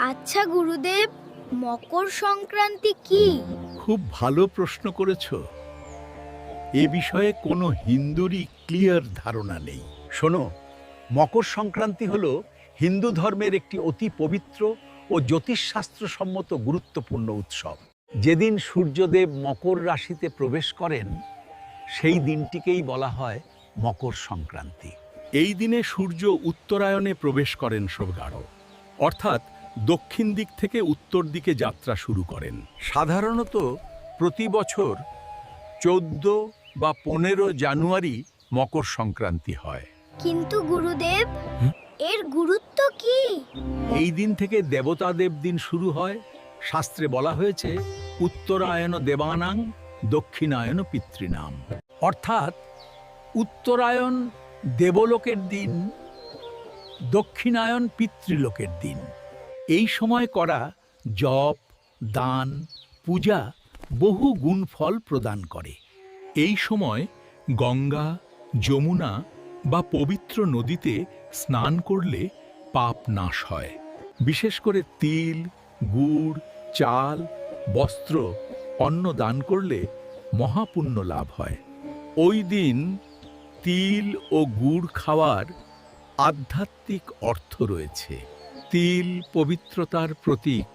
আচ্ছা গুরুদেব, মকর সংক্রান্তি কি? খুব ভালো প্রশ্ন করেছ। এ বিষয়ে কোনো হিন্দুরই ক্লিয়ার ধারণা নেই। শোনো, মকর সংক্রান্তি হলো হিন্দু ধর্মের একটি অতি পবিত্র ও জ্যোতিষশাস্ত্রসম্মত গুরুত্বপূর্ণ উৎসব। যেদিন সূর্যদেব মকর রাশিতে প্রবেশ করেন সেই দিনটিকেই বলা হয় মকর সংক্রান্তি। এই দিনে সূর্য উত্তরায়ণে প্রবেশ করেন সৌগাঢ়, অর্থাৎ দক্ষিণ দিক থেকে উত্তর দিকে যাত্রা শুরু করেন। সাধারণত প্রতি বছর 14 বা 15 জানুয়ারি মকর সংক্রান্তি হয়। কিন্তু গুরুদেব, এর গুরুত্ব কি? এই দিন থেকে দেবতাদেব দিন শুরু হয়। শাস্ত্রে বলা হয়েছে উত্তরায়ণ দেবানাং দক্ষিণায়ন পিতৃনাম, অর্থাৎ উত্তরায়ণ দেবলোকের দিন, দক্ষিণায়ন পিতৃলোকের দিন। এই সময় করা জপ, দান, পূজা বহু গুণফল প্রদান করে। এই সময় গঙ্গা, যমুনা বা পবিত্র নদীতে স্নান করলে পাপ নাশ হয়। বিশেষ করে তিল, গুড়, চাল, বস্ত্র, অন্ন দান করলে মহাপুণ্য লাভ হয়। ওই দিন তিল ও গুড় খাওয়ার আধ্যাত্মিক অর্থ রয়েছে। তিল পবিত্রতার প্রতীক,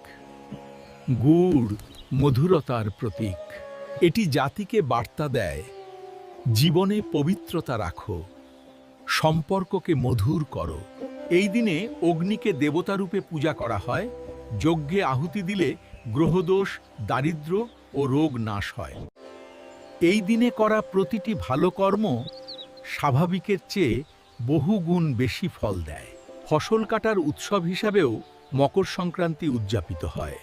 গুড় মধুরতার প্রতীক। এটি জাতিকে বার্তা দেয়, জীবনে পবিত্রতা রাখো, সম্পর্ককে মধুর করো। এই দিনে অগ্নিকে দেবতারূপে পূজা করা হয়। যজ্ঞে আহুতি দিলে গ্রহদোষ, দারিদ্র্য ও রোগ নাশ হয়। এই দিনে করা প্রতিটি ভালো কর্ম স্বাভাবিকের চেয়ে বহু গুণ বেশি ফল দেয়। ফসল কাটার উৎসব হিসাবেও মকর সংক্রান্তি উদযাপিত হয়।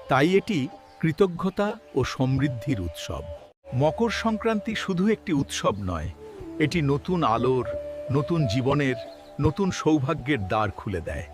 তাই এটি কৃতজ্ঞতা ও সমৃদ্ধির উৎসব। মকর সংক্রান্তি শুধু একটি উৎসব নয়, এটি নতুন আলোর, নতুন জীবনের, নতুন সৌভাগ্যের দ্বার খুলে দেয়।